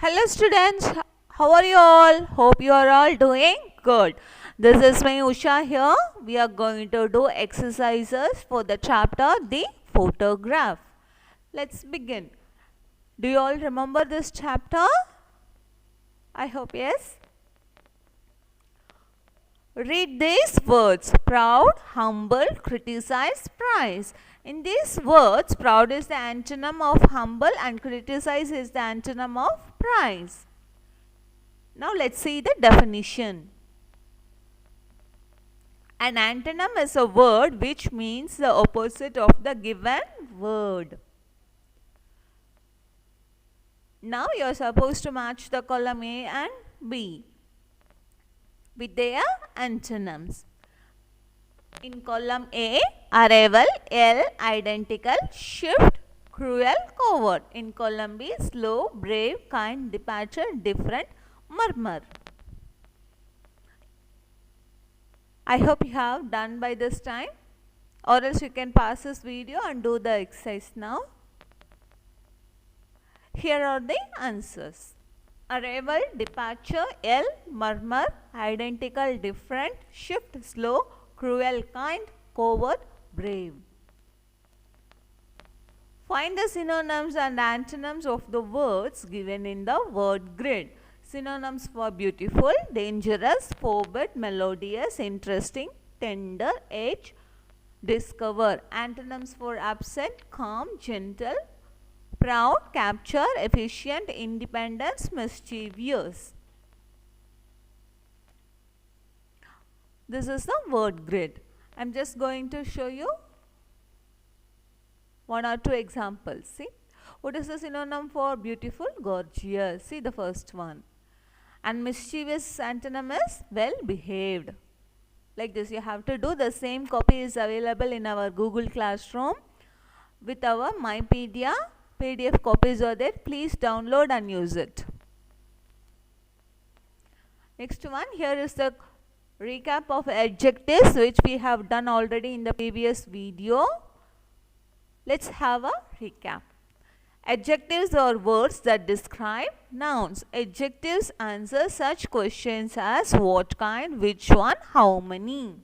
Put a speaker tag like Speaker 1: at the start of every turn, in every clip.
Speaker 1: Hello students, how are you all? Hope you are all doing good. This is my Usha here. We are going to do exercises for the chapter The Photograph. Let's begin. Do you all remember this chapter? I hope yes. Read these words: proud, humble, criticize, prize. In these words, proud is the antonym of humble and criticize is the antonym of prize. Now let's see the definition. An antonym is a word which means the opposite of the given word. Now you are supposed to match the column A and B with their antonyms. In column A, arrival, L, identical, shift, cruel, coward. In column B, slow, brave, kind, departure, different, murmur. I hope you have done by this time, or else you can pause this video and do the exercise now. Here are the answers. Arrival, departure, L, murmur, identical, different, shift, slow, cruel, kind, coward, brave. Find the synonyms and antonyms of the words given in the word grid. Synonyms for beautiful, dangerous, forbid, melodious, interesting, tender, edge, discover. Antonyms for absent, calm, gentle, proud, capture, efficient, independence, mischievous. This is the word grid. I am just going to show you one or two examples. See, what is the synonym for beautiful? Gorgeous. See the first one. And mischievous antonym is well behaved. Like this, you have to do the same. Copy is available in our Google Classroom with our MyPedia. PDF copies are there. Please download and use it. Next one, here is the recap of adjectives which we have done already in the previous video. Let's have a recap. Adjectives are words that describe nouns. Adjectives answer such questions as what kind, which one, how many.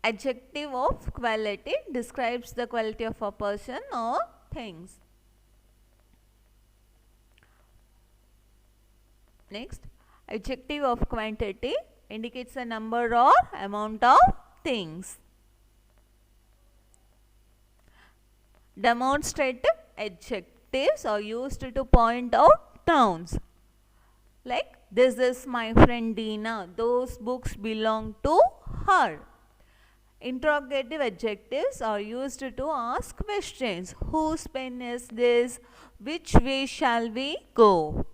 Speaker 1: Adjective of quality describes the quality of a person or things. Next, adjective of quantity indicates the number or amount of things. Demonstrative adjectives are used to point out nouns. Like, this is my friend Dina, those books belong to her. Interrogative adjectives are used to ask questions. Whose pen is this? Which way shall we go?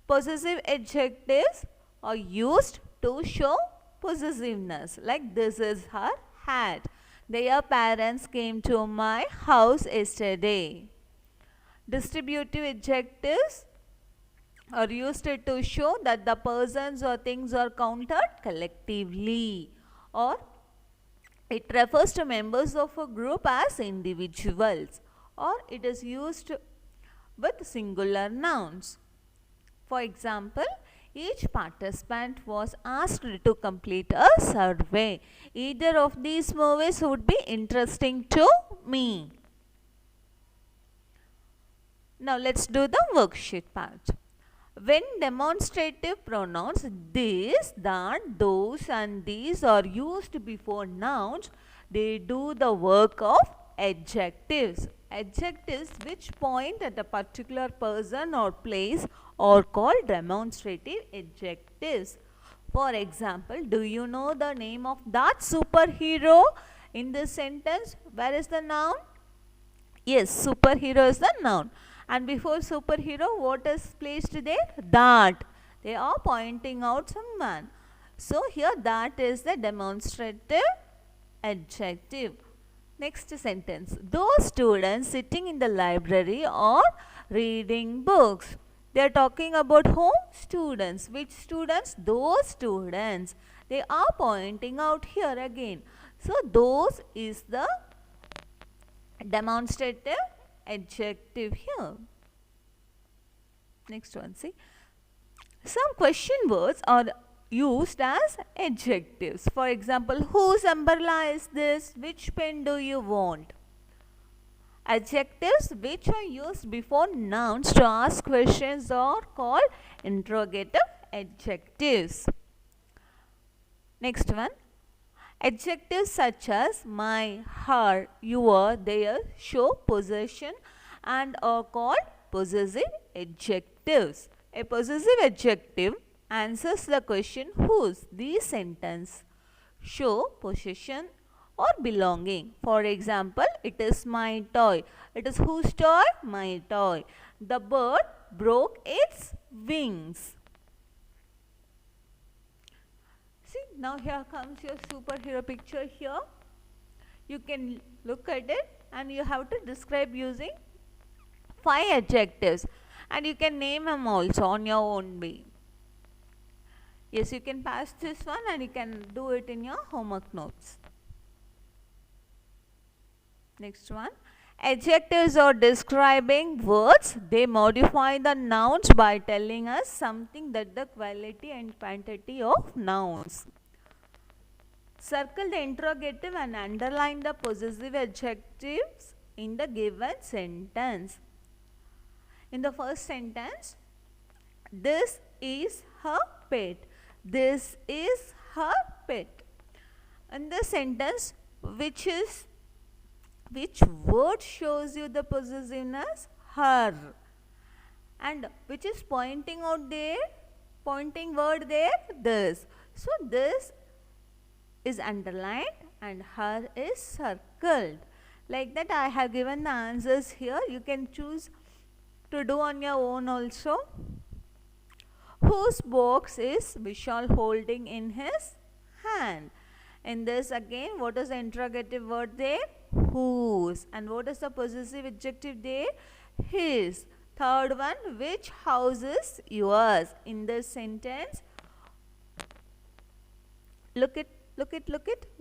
Speaker 1: Possessive adjectives are used to show possessiveness. Like, this is her hat. Their parents came to my house yesterday. Distributive adjectives are used to show that the persons or things are counted collectively, or it refers to members of a group as individuals, or it is used with singular nouns. For example, each participant was asked to complete a survey. Either of these movies would be interesting to me. Now let's do the worksheet part. When demonstrative pronouns this, that, those and these are used before nouns, they do the work of adjectives. Adjectives which point at a particular person or place are called demonstrative adjectives. For example, do you know the name of that superhero? In this sentence, where is the noun? Yes, superhero is the noun. And before superhero, what is placed there? That. They are pointing out some man. So here that is the demonstrative adjective. Next sentence. Those students sitting in the library are reading books. They are talking about whom? Students. Which students? Those students. They are pointing out here again. So those is the demonstrative adjective here. Next one, see. Some question words are used as adjectives. For example, whose umbrella is this? Which pen do you want? Adjectives which are used before nouns to ask questions are called interrogative adjectives. Next one. Adjectives such as my, her, your, their show possession and are called possessive adjectives. A possessive adjective answers the question whose. These sentences show possession or belonging. For example, it is my toy. It is whose toy? My toy. The bird broke its wings. See, now here comes your superhero picture here. You can look at it and you have to describe using 5 adjectives and you can name them also on your own way. Yes, you can pass this one and you can do it in your homework notes. Next one. Adjectives are describing words. They modify the nouns by telling us something that the quality and quantity of nouns. Circle the interrogative and underline the possessive adjectives in the given sentence. In the first sentence, this is her pet. This is her pet. In the sentence, which word shows you the possessiveness? Her. And which is pointing out there? Pointing word there? This. So this is underlined and her is circled. Like that I have given the answers here. You can choose to do on your own also. Whose box is Vishal holding in his hand? In this again, what is the interrogative word there? Whose. And what is the possessive adjective there? His. Third one, which house is yours? In this sentence, look it,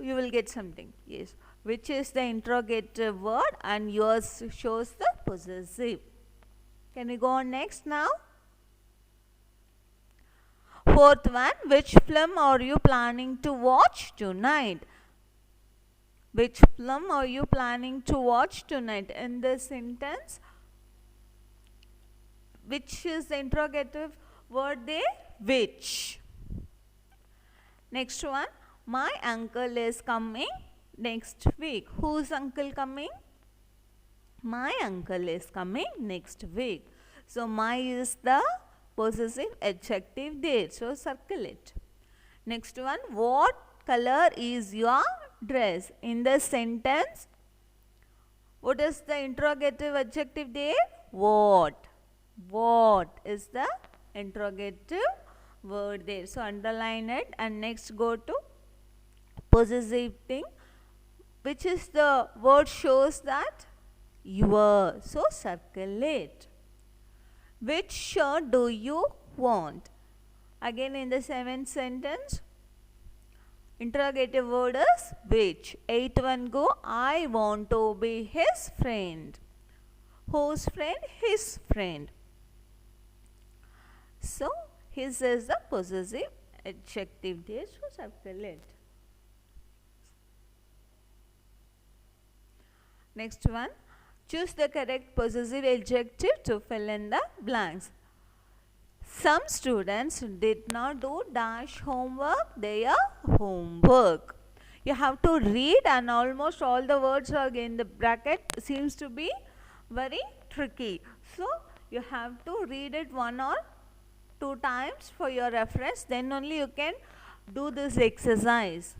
Speaker 1: you will get something. Yes. Which is the interrogative word and yours shows the possessive. Can we go on next now? Fourth one, which film are you planning to watch tonight? Which film are you planning to watch tonight? In this sentence, which is the interrogative word there? Which. Next one, my uncle is coming next week. Whose uncle coming? My uncle is coming next week. So, my is the possessive adjective there. So, circle it. Next one, what color is your dress? In the sentence, what is the interrogative adjective there? What. What is the interrogative word there? So, underline it and next go to possessive thing. Which is the word shows that? Your. So, circle it. Which shirt do you want? Again in the 7th sentence, interrogative word is which. 8th one go, I want to be his friend. Whose friend? His friend. So, his is the possessive adjective there. So, circle it. Next one, choose the correct possessive adjective to fill in the blanks. Some students did not do dash homework, their homework. You have to read and almost all the words are in the bracket seems to be very tricky. So, you have to read it 1 or 2 times for your reference, then only you can do this exercise.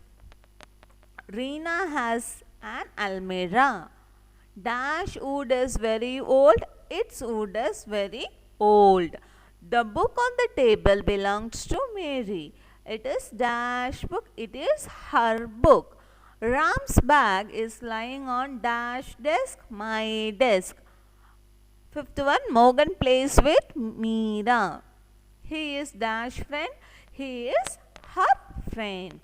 Speaker 1: Reena has an almirah. Dash wood is very old, its wood is very old. The book on the table belongs to Mary. It is dash book, it is her book. Ram's bag is lying on dash desk, my desk. 5th one, Morgan plays with Meera. He is dash friend, he is her friend.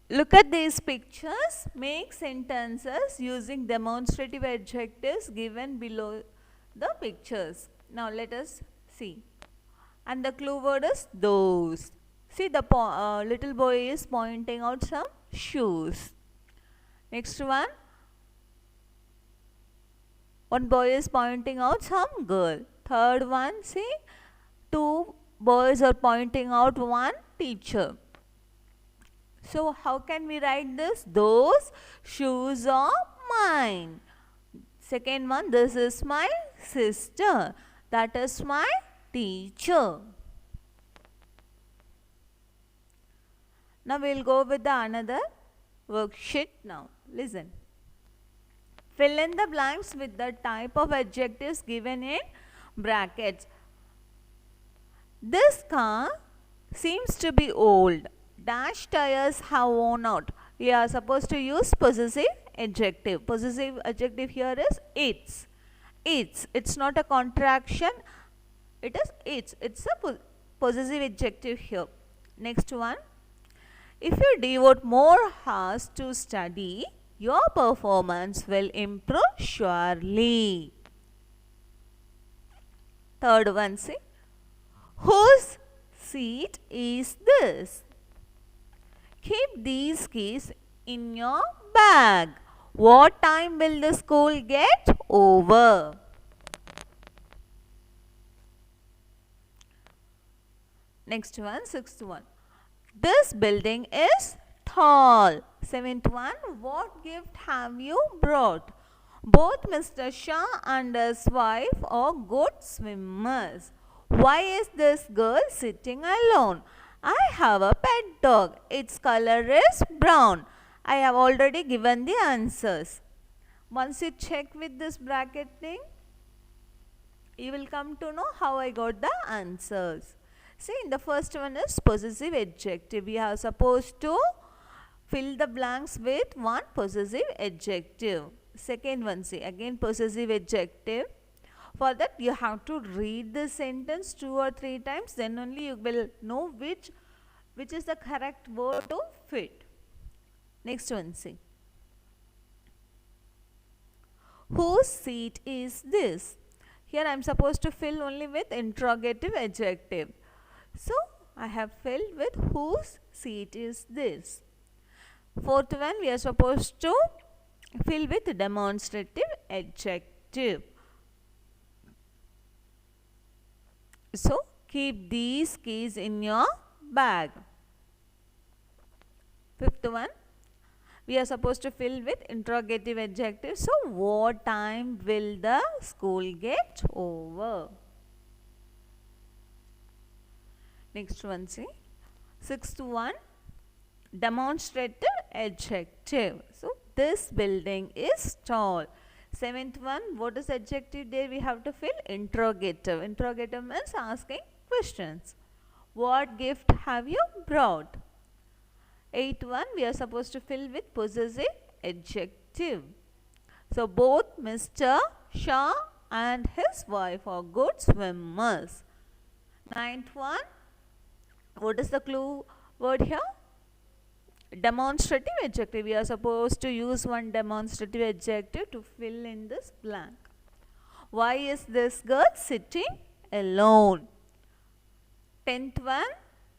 Speaker 1: Look at these pictures. Make sentences using demonstrative adjectives given below the pictures. Now let us see. And the clue word is those. See, the little boy is pointing out some shoes. Next one. One boy is pointing out some girl. Third one, see, two boys are pointing out one teacher. So how can we write this? Those shoes are mine. Second one, this is my sister. That is my teacher. Now we will go with the another worksheet now. Listen. Fill in the blanks with the type of adjectives given in brackets. This car seems to be old. Dash tires have worn out. We are supposed to use possessive adjective. Possessive adjective here is its. It's not a contraction. It is its. It's a possessive adjective here. Next one. If you devote more hours to study, your performance will improve surely. Third one, see. Whose seat is this? Keep these keys in your bag. What time will the school get over? Next one, sixth one. This building is tall. Seventh one, what gift have you brought? Both Mr. Shah and his wife are good swimmers. Why is this girl sitting alone? I have a pet dog. Its color is brown. I have already given the answers. Once you check with this bracket thing, you will come to know how I got the answers. See, the first one is possessive adjective. We are supposed to fill the blanks with one possessive adjective. Second one, see, again possessive adjective. For that, you have to read the sentence 2 or 3 times. Then only you will know which is the correct word to fit. Next one, see. Whose seat is this? Here I am supposed to fill only with interrogative adjective. So, I have filled with whose seat is this. Fourth one, we are supposed to fill with demonstrative adjective. So, keep these keys in your bag. Fifth one, we are supposed to fill with interrogative adjective. So, what time will the school get over? Next one, see. Sixth one, demonstrative adjective. So, this building is tall. Seventh one, what is adjective there? We have to fill interrogative. Interrogative means asking questions. What gift have you brought? Eighth one, we are supposed to fill with possessive adjective. So, both Mr. Shah and his wife are good swimmers. Ninth one, what is the clue word here? Demonstrative adjective. We are supposed to use one demonstrative adjective to fill in this blank. Why is this girl sitting alone? 10th one,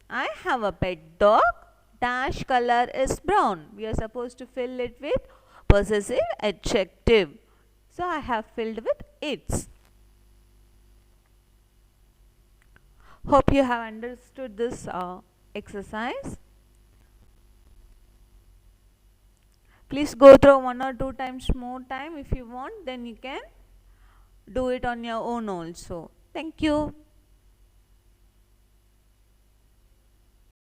Speaker 1: I have a pet dog. Dash color is brown. We are supposed to fill it with possessive adjective. So, I have filled with its. Hope you have understood this exercise. Please go through 1 or 2 times more time. If you want, then you can do it on your own also. Thank you.